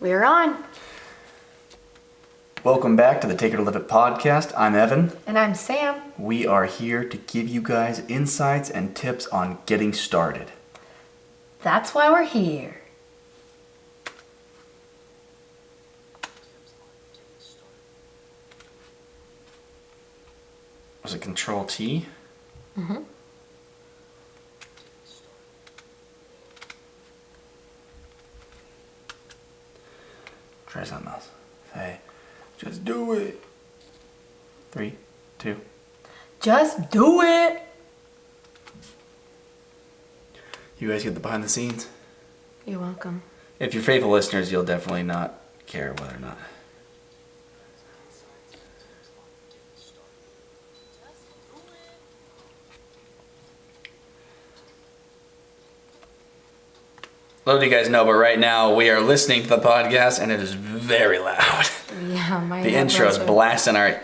We're on. Welcome back to the Take It or Live It podcast. I'm Evan. And I'm Sam. We are here to give you guys insights and tips on getting started. That's why we're here. Was it Control T? Mm-hmm. Try something else. Say, just do it. 3, 2. Just do it. You guys get the behind the scenes? You're welcome. If you're faithful listeners, you'll definitely not care whether or not. Let you guys know, but right now we are listening to the podcast and it is very loud. Yeah, my The intro is blasting our...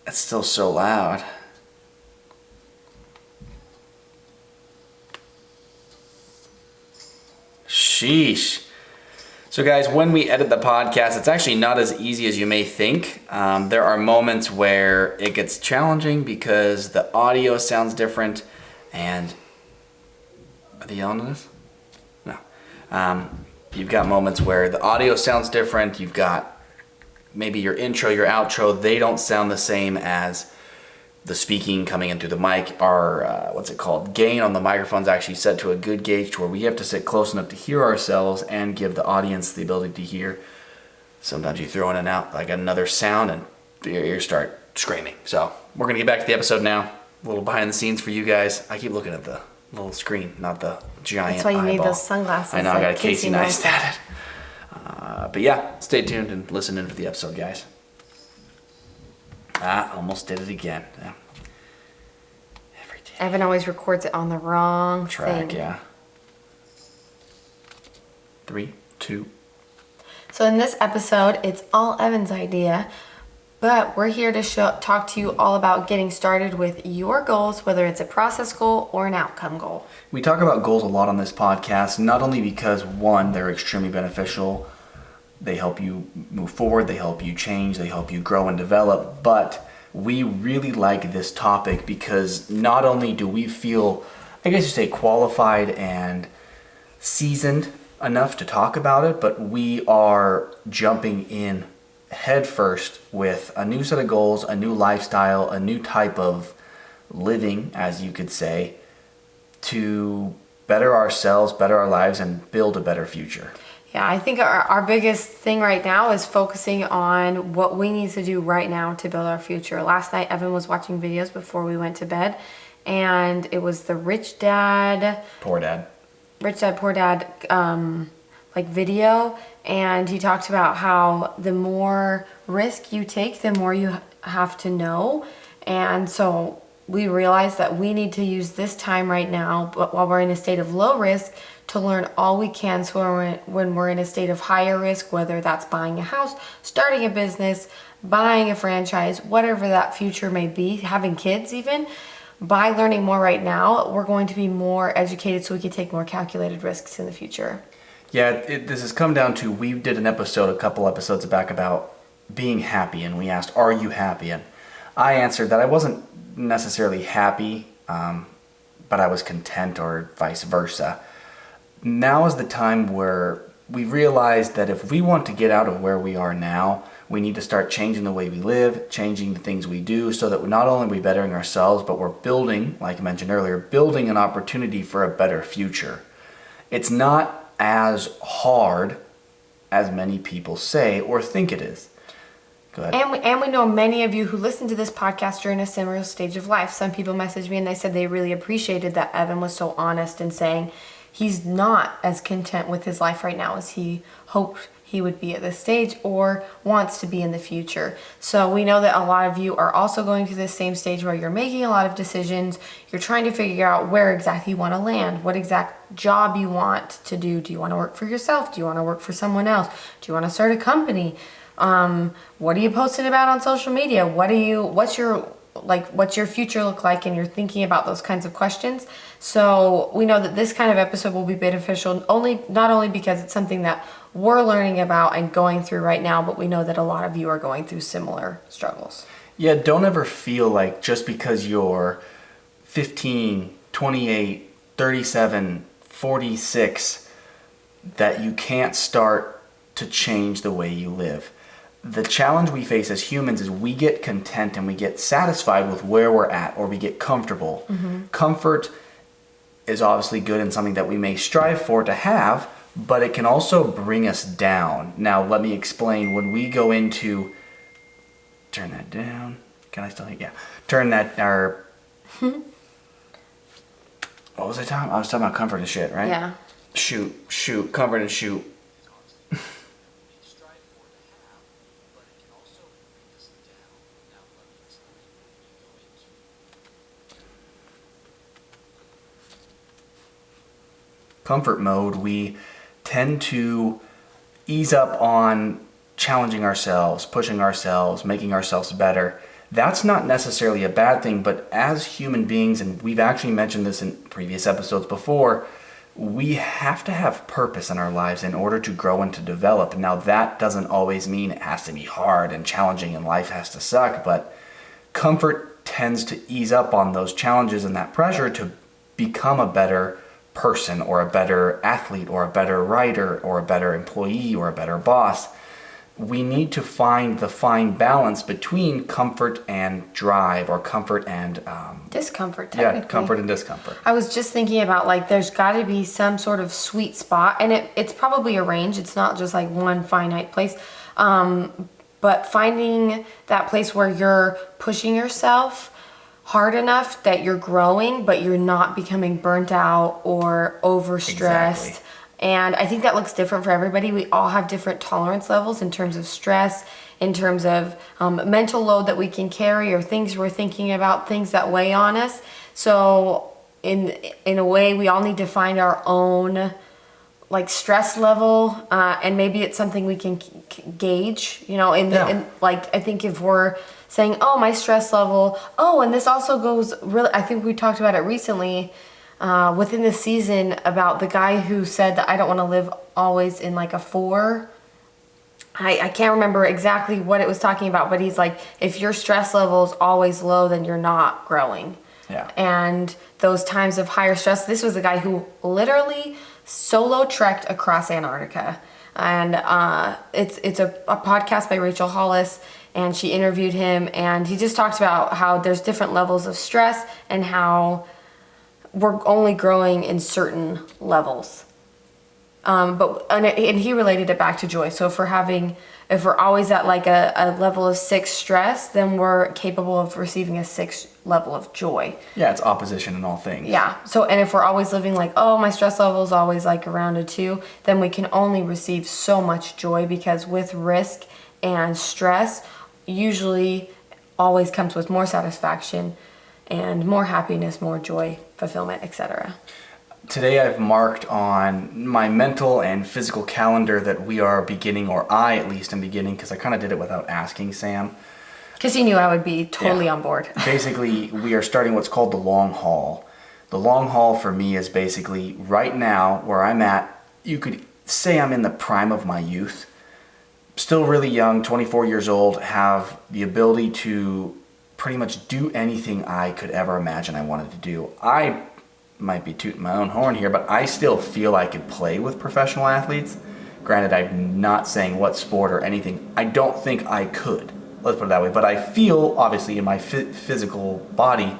It's still so loud. Sheesh. So guys, when we edit the podcast, it's actually not as easy as you may think. There are moments where it gets challenging because the audio sounds different and... Are they yelling at us? No. You've got moments where the audio sounds different. You've got maybe your intro, your outro, they don't sound the same as the speaking coming in through the mic. Our, gain on the microphone's actually set to a good gauge to where we have to sit close enough to hear ourselves and give the audience the ability to hear. Sometimes you throw in and out like another sound and your ears start screaming. So we're going to get back to the episode now. A little behind the scenes for you guys. I keep looking at the little screen, not the giant That's why you eyeball. need those sunglasses. I know, I got a Casey Neistat. But yeah, stay tuned and listen in for the episode, guys. Almost did it again. Yeah. Every day. Evan always records it on the wrong Track, thing. yeah. 3, 2. So in this episode, it's all Evan's idea, but we're here to talk to you all about getting started with your goals, whether it's a process goal or an outcome goal. We talk about goals a lot on this podcast, not only because, one, they're extremely beneficial, they help you move forward, they help you change, they help you grow and develop, but we really like this topic because not only do we feel, I guess you say, qualified and seasoned enough to talk about it, but we are jumping in head first with a new set of goals, a new lifestyle, a new type of living, as you could say, to better ourselves, better our lives, and build a better future. Yeah, I think our biggest thing right now is focusing on what we need to do right now to build our future. Last night, Evan was watching videos before we went to bed, and it was the Rich Dad, Poor Dad video, and he talked about how the more risk you take, the more you have to know. And so we realized that we need to use this time right now, but while we're in a state of low risk, to learn all we can, so when we're in a state of higher risk, whether that's buying a house, starting a business, buying a franchise, whatever that future may be, having kids even, by learning more right now, we're going to be more educated so we can take more calculated risks in the future. Yeah, this has come down to, we did an episode a couple episodes back about being happy, and we asked, are you happy? And I answered that I wasn't necessarily happy, but I was content, or vice versa. Now is the time where we realize that if we want to get out of where we are now, we need to start changing the way we live, changing the things we do, so that not only are we bettering ourselves, but we're building, like I mentioned earlier, building an opportunity for a better future. It's not as hard as many people say or think it is. Go ahead. And we know many of you who listen to this podcast are in a similar stage of life. Some people messaged me and they said they really appreciated that Evan was so honest in saying he's not as content with his life right now as he hoped he would be at this stage or wants to be in the future. So we know that a lot of you are also going through this same stage where you're making a lot of decisions. You're trying to figure out where exactly you want to land, what exact job you want to do. Do you want to work for yourself? Do you want to work for someone else? Do you want to start a company? What are you posting about on social media? What's your future look like? And you're thinking about those kinds of questions. So we know that this kind of episode will be beneficial not only because it's something that we're learning about and going through right now, but we know that a lot of you are going through similar struggles. Yeah, don't ever feel like just because you're 15, 28, 37, 46, that you can't start to change the way you live. The challenge we face as humans is we get content and we get satisfied with where we're at, or we get comfortable. Comfort is obviously good and something that we may strive for to have, but it can also bring us down. Now, let me explain. When we go into... Turn that down. Can I still hear? Yeah. Turn that... What was I talking about? I was talking about comfort and shit, right? Yeah. Shoot. Comfort and shoot. Comfort mode, we tend to ease up on challenging ourselves, pushing ourselves, making ourselves better. That's not necessarily a bad thing, but as human beings, and we've actually mentioned this in previous episodes before, we have to have purpose in our lives in order to grow and to develop. Now, that doesn't always mean it has to be hard and challenging and life has to suck, but comfort tends to ease up on those challenges and that pressure to become a better person or a better athlete or a better writer or a better employee or a better boss. We need to find the fine balance between comfort and drive, or comfort and discomfort, technically. Yeah, comfort and discomfort. I was just thinking about, like, there's got to be some sort of sweet spot, and it's probably a range. It's not just like one finite place, but finding that place where you're pushing yourself hard enough that you're growing, but you're not becoming burnt out or overstressed. Exactly. And I think that looks different for everybody. We all have different tolerance levels in terms of stress, in terms of mental load that we can carry, or things we're thinking about, things that weigh on us. So in a way, we all need to find our own like stress level, and maybe it's something we can gauge, you know, in like, I think if we're saying, oh, my stress level, and this also goes really, I think we talked about it recently, within the season, about the guy who said that I don't want to live always in like a 4. I can't remember exactly what it was talking about, but he's like, if your stress level is always low, then you're not growing. Yeah. And those times of higher stress, this was a guy who literally solo trekked across Antarctica. And it's a podcast by Rachel Hollis, and she interviewed him, and he just talked about how there's different levels of stress and how we're only growing in certain levels. And he related it back to joy. So if we're always at like a level of 6 stress, then we're capable of receiving a 6 level of joy. Yeah, it's opposition in all things. Yeah. So, and if we're always living like, oh, my stress level is always like around a 2, then we can only receive so much joy, because with risk and stress, usually always comes with more satisfaction and more happiness, more joy, fulfillment, etc. Today I've marked on my mental and physical calendar that we are beginning, or I at least am beginning, because I kind of did it without asking Sam. Because he knew I would be totally on board. Basically, we are starting what's called the long haul. The long haul for me is basically right now where I'm at. You could say I'm in the prime of my youth. Still really young, 24 years old, have the ability to pretty much do anything I could ever imagine I wanted to do. I might be tooting my own horn here, but I still feel I could play with professional athletes. Granted, I'm not saying what sport or anything. I don't think I could. Let's put it that way. But I feel, obviously, in my physical body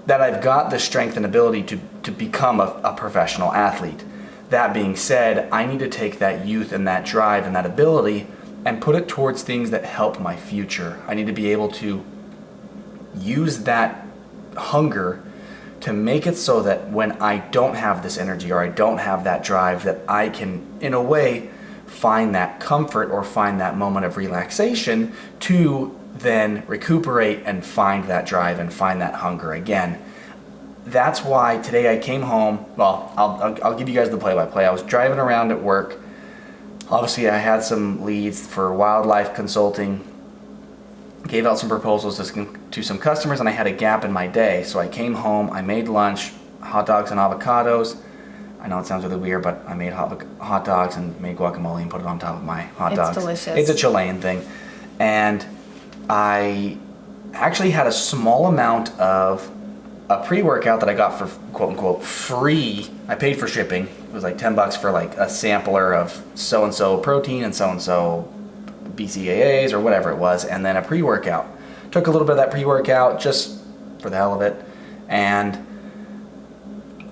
that I've got the strength and ability to become a professional athlete. That being said, I need to take that youth and that drive and that ability and put it towards things that help my future. I need to be able to use that hunger to make it so that when I don't have this energy or I don't have that drive, that I can, in a way, find that comfort or find that moment of relaxation to then recuperate and find that drive and find that hunger again. That's why today I came home. Well, I'll give you guys the play-by-play. I was driving around at work. Obviously, I had some leads for wildlife consulting. Gave out some proposals to some customers, and I had a gap in my day. So I came home, I made lunch, hot dogs and avocados, I know it sounds really weird, but I made hot dogs and made guacamole and put it on top of my hot dogs. It's delicious. It's a Chilean thing. And I actually had a small amount of a pre-workout that I got for quote unquote free. I paid for shipping. It was like $10 for like a sampler of so-and-so protein and so-and-so BCAAs or whatever it was, and then a pre-workout. Took a little bit of that pre-workout just for the hell of it, and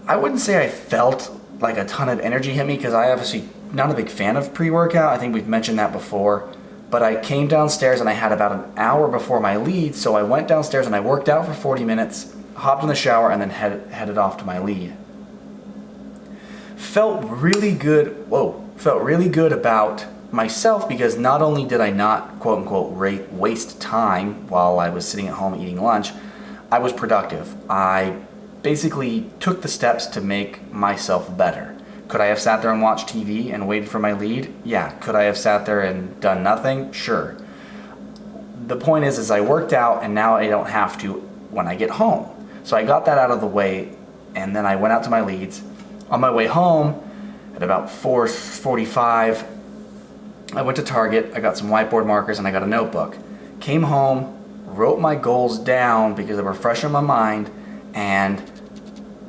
I wouldn't say I felt like a ton of energy hit me because I obviously not a big fan of pre-workout. I think we've mentioned that before, but I came downstairs and I had about an hour before my lead, so I went downstairs and I worked out for 40 minutes, hopped in the shower, and then headed off to my lead. Felt really good about myself because not only did I not quote unquote waste time while I was sitting at home eating lunch, I was productive. I basically took the steps to make myself better. Could I have sat there and watched TV and waited for my lead? Yeah. Could I have sat there and done nothing? Sure. The point is I worked out and now I don't have to when I get home. So I got that out of the way, and then I went out to my leads. On my way home at about 4:45, I went to Target, I got some whiteboard markers and I got a notebook. Came home, wrote my goals down because they were fresh in my mind, and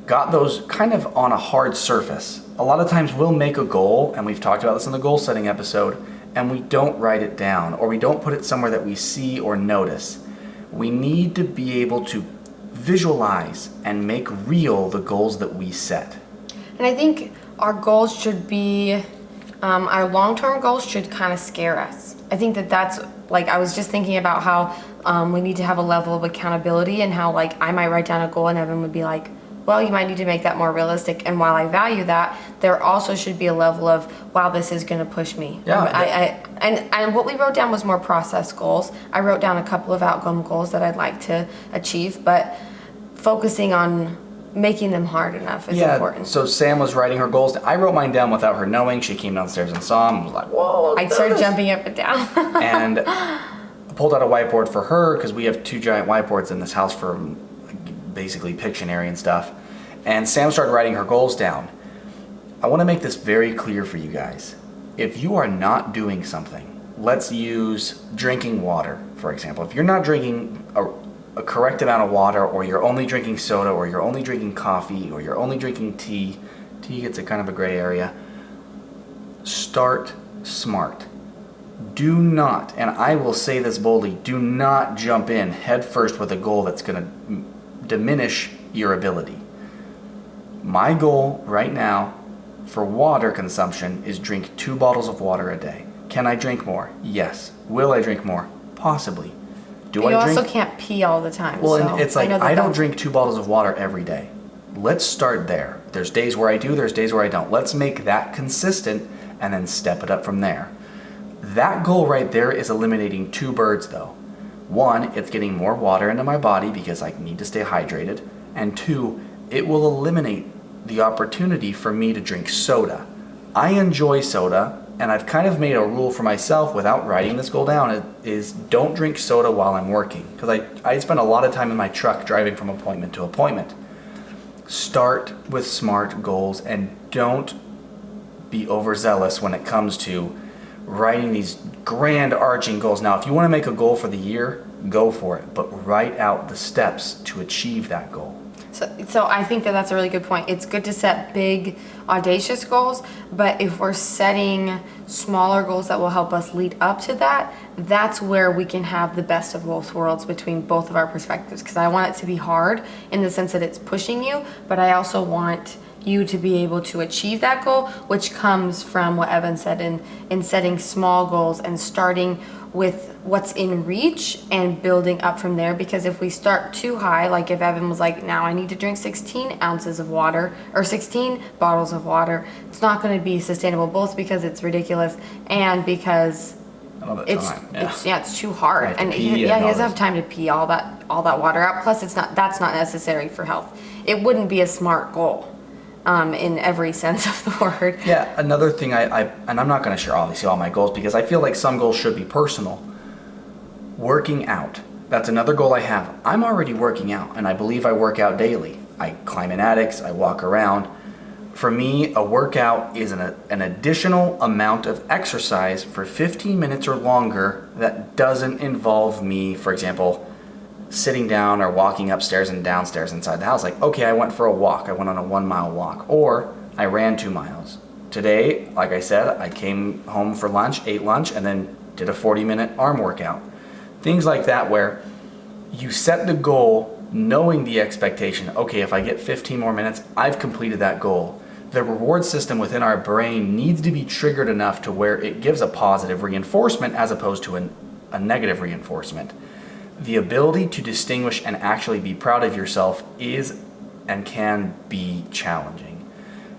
got those kind of on a hard surface. A lot of times we'll make a goal, and we've talked about this in the goal setting episode, and we don't write it down, or we don't put it somewhere that we see or notice. We need to be able to visualize and make real the goals that we set. And I think our goals should be, our long-term goals should kind of scare us. I think that's, like, I was just thinking about how we need to have a level of accountability, and how, like, I might write down a goal and Evan would be like, well, you might need to make that more realistic. And while I value that, there also should be a level of, wow, this is going to push me. Yeah. And what we wrote down was more process goals. I wrote down a couple of outcome goals that I'd like to achieve, but focusing on making them hard enough is important. So Sam was writing her goals. I wrote mine down without her knowing. She came downstairs and saw them and was like, whoa. I'd start jumping up and down. And I pulled out a whiteboard for her because we have 2 giant whiteboards in this house for basically Pictionary and stuff. And Sam started writing her goals down. I want to make this very clear for you guys. If you are not doing something, let's use drinking water, for example. If you're not drinking a correct amount of water, or you're only drinking soda, or you're only drinking coffee, or you're only drinking tea gets a kind of a gray area, start smart. Do not, and I will say this boldly, do not jump in head first with a goal that's going to diminish your ability. My goal right now for water consumption is drink 2 bottles of water a day. Can I drink more? Yes. Will I drink more? Possibly. You also can't pee all the time. Well, so and it's like I don't drink 2 bottles of water every day. Let's start there. There's days where I do, there's days where I don't. Let's make that consistent and then step it up from there. That goal right there is eliminating 2 birds though. 1, it's getting more water into my body because I need to stay hydrated. And 2, it will eliminate the opportunity for me to drink soda. I enjoy soda, and I've kind of made a rule for myself without writing this goal down, is don't drink soda while I'm working. Because I spend a lot of time in my truck driving from appointment to appointment. Start with SMART goals and don't be overzealous when it comes to writing these grand arching goals. Now, if you want to make a goal for the year, go for it, but write out the steps to achieve that goal. So I think that's a really good point. It's good to set big, audacious goals, but if we're setting smaller goals that will help us lead up to that, that's where we can have the best of both worlds between both of our perspectives. Because I want it to be hard in the sense that it's pushing you, but I also want you to be able to achieve that goal, which comes from what Evan said in setting small goals and starting with what's in reach and building up from there. Because if we start too high, like if Evan was like, now I need to drink 16 ounces of water or 16 bottles of water, it's not going to be sustainable, both because it's ridiculous and because it's too hard. And he doesn't have time to pee all that water out. Plus that's not necessary for health. It wouldn't be a SMART goal. In every sense of the word. Yeah, another thing and I'm not going to share obviously all my goals because I feel like some goals should be personal. Working out. That's another goal I have. I'm already working out, and I believe I work out daily. I climb in attics, I walk around. For me, a workout is an additional amount of exercise for 15 minutes or longer that doesn't involve me, for example, sitting down or walking upstairs and downstairs inside the house. Like, okay, I went for a walk. I went on a 1 mile walk, or I ran 2 miles. Today, like I said, I came home for lunch, ate lunch, and then did a 40-minute arm workout. Things like that where you set the goal knowing the expectation, okay, if I get 15 more minutes, I've completed that goal. The reward system within our brain needs to be triggered enough to where it gives a positive reinforcement as opposed to a negative reinforcement. The ability to distinguish and actually be proud of yourself is and can be challenging.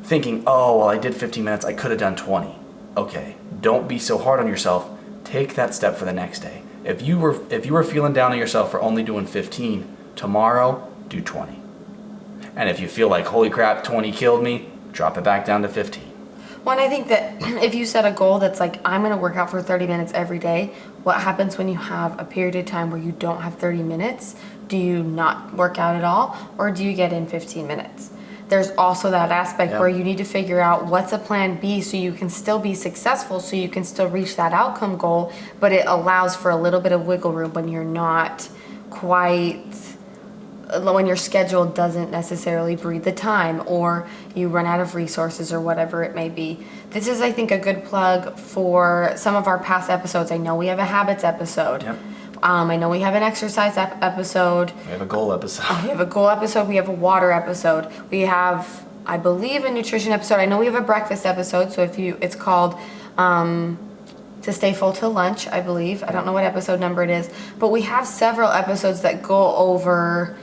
Thinking, oh, well, I did 15 minutes, I could have done 20. Okay, don't be so hard on yourself. Take that step for the next day. If you were feeling down on yourself for only doing 15, tomorrow, do 20. And if you feel like, holy crap, 20 killed me, drop it back down to 15. Well, and I think that if you set a goal that's like, I'm going to work out for 30 minutes every day, what happens when you have a period of time where you don't have 30 minutes? Do you not work out at all, or do you get in 15 minutes? There's also that aspect where you need to figure out what's a plan B so you can still be successful, so you can still reach that outcome goal, but it allows for a little bit of wiggle room when you're not quite, when your schedule doesn't necessarily breed the time, or you run out of resources or whatever it may be. This is, I think, a good plug for some of our past episodes. I know we have a habits episode. Yep. I know we have an exercise episode. We have a goal episode. We have a goal episode. We have a water episode. We have, I believe, a nutrition episode. I know we have a breakfast episode. So it's called To Stay Full Till Lunch, I believe. I don't know what episode number it is. But we have several episodes that go over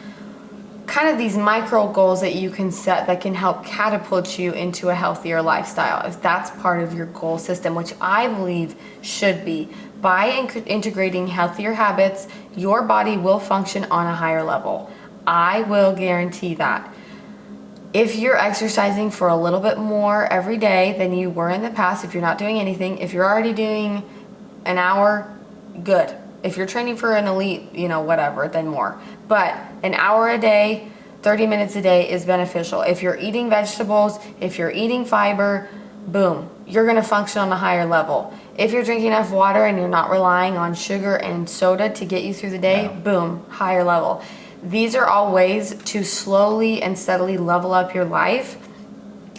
kind of these micro goals that you can set that can help catapult you into a healthier lifestyle, if that's part of your goal system, which I believe should be. By integrating healthier habits, your body will function on a higher level. I will guarantee that. If you're exercising for a little bit more every day than you were in the past, if you're not doing anything, if you're already doing an hour, good. If you're training for an elite, whatever, then more. But an hour a day, 30 minutes a day is beneficial. If you're eating vegetables, if you're eating fiber, boom, you're going to function on a higher level. If you're drinking enough water and you're not relying on sugar and soda to get you through the day, boom, higher level. These are all ways to slowly and steadily level up your life,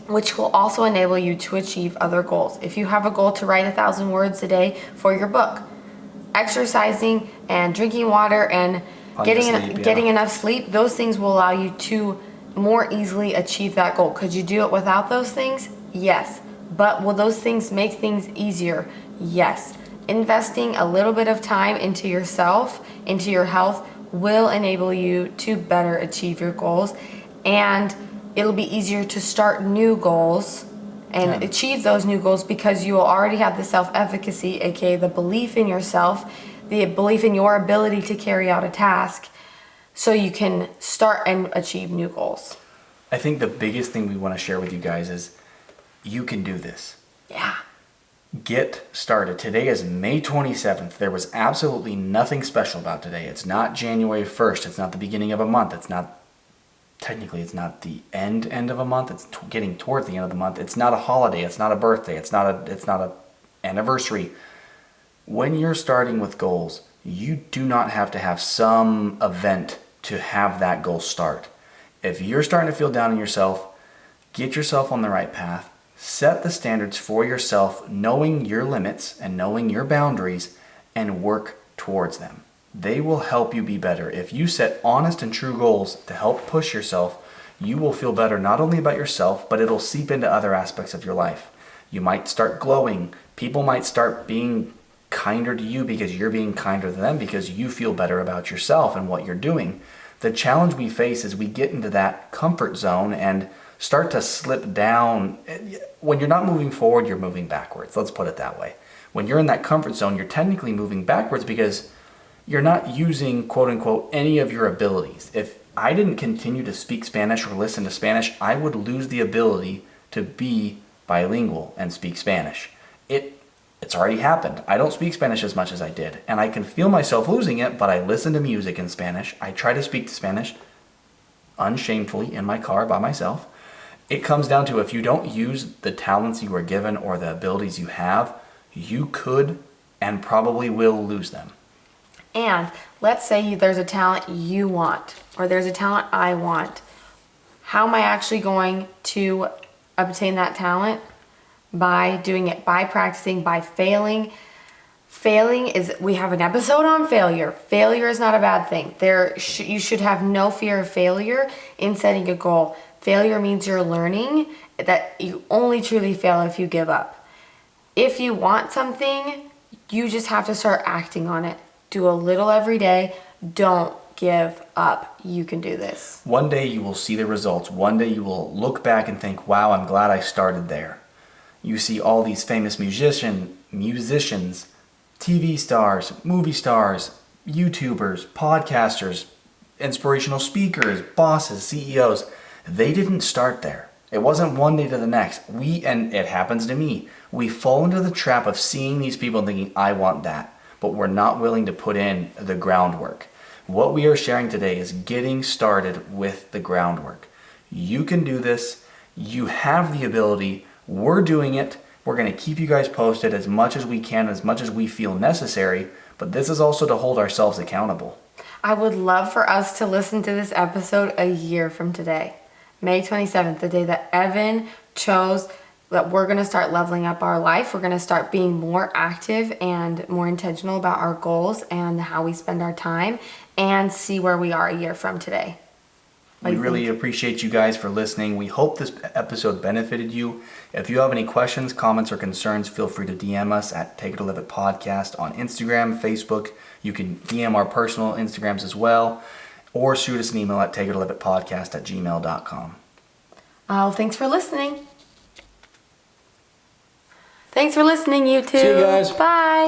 which will also enable you to achieve other goals. If you have a goal to write 1,000 words a day for your book, exercising and drinking water and getting enough sleep, those things will allow you to more easily achieve that goal. Could you do it without those things? Yes. But will those things make things easier? Yes. Investing a little bit of time into yourself, into your health, will enable you to better achieve your goals, and it'll be easier to start new goals and achieve those new goals because you will already have the self-efficacy, aka the belief in yourself, the belief in your ability to carry out a task, so you can start and achieve new goals. I think the biggest thing we want to share with you guys is you can do this. Yeah. Get started. Today is May 27th. There was absolutely nothing special about today. It's not January 1st. It's not the beginning of a month. It's not the end of a month. It's getting towards the end of the month. It's not a holiday. It's not a birthday. It's not a anniversary. When you're starting with goals, you do not have to have some event to have that goal start. If you're starting to feel down on yourself, get yourself on the right path. Set the standards for yourself, knowing your limits and knowing your boundaries, and work towards them. They will help you be better. If you set honest and true goals to help push yourself, you will feel better not only about yourself, but it'll seep into other aspects of your life. You might start glowing. People might start being kinder to you because you're being kinder to them because you feel better about yourself and what you're doing. The challenge we face is we get into that comfort zone and start to slip down. When you're not moving forward, you're moving backwards. Let's put it that way. When you're in that comfort zone, you're technically moving backwards because you're not using, quote unquote, any of your abilities. If I didn't continue to speak Spanish or listen to Spanish, I would lose the ability to be bilingual and speak Spanish. It's already happened. I don't speak Spanish as much as I did, and I can feel myself losing it, but I listen to music in Spanish. I try to speak to Spanish unshamefully in my car by myself. It comes down to if you don't use the talents you were given or the abilities you have, you could and probably will lose them. And let's say there's a talent you want, or there's a talent I want. How am I actually going to obtain that talent? By doing it, by practicing, by failing. Failing is, we have an episode on failure. Failure is not a bad thing. You should have no fear of failure in setting a goal. Failure means you're learning, that you only truly fail if you give up. If you want something, you just have to start acting on it. Do a little every day. Don't give up. You can do this. One day you will see the results. One day you will look back and think, wow, I'm glad I started there. You see all these famous musicians, TV stars, movie stars, YouTubers, podcasters, inspirational speakers, bosses, CEOs. They didn't start there. It wasn't one day to the next. And it happens to me, we fall into the trap of seeing these people and thinking, I want that. But we're not willing to put in the groundwork. What we are sharing today is getting started with the groundwork. You can do this. You have the ability. We're doing it. We're going to keep you guys posted as much as we can, as much as we feel necessary. But this is also to hold ourselves accountable. I would love for us to listen to this episode a year from today. May 27th, the day that Evan chose that we're going to start leveling up our life. We're going to start being more active and more intentional about our goals and how we spend our time, and see where we are a year from today. We really appreciate you guys for listening. We hope this episode benefited you. If you have any questions, comments, or concerns, feel free to DM us at Take It or Live It Podcast on Instagram, Facebook. You can DM our personal Instagrams as well, or shoot us an email at takeitoliveitpodcast@gmail.com. Oh, thanks for listening. Thanks for listening, YouTube. See you guys. Bye.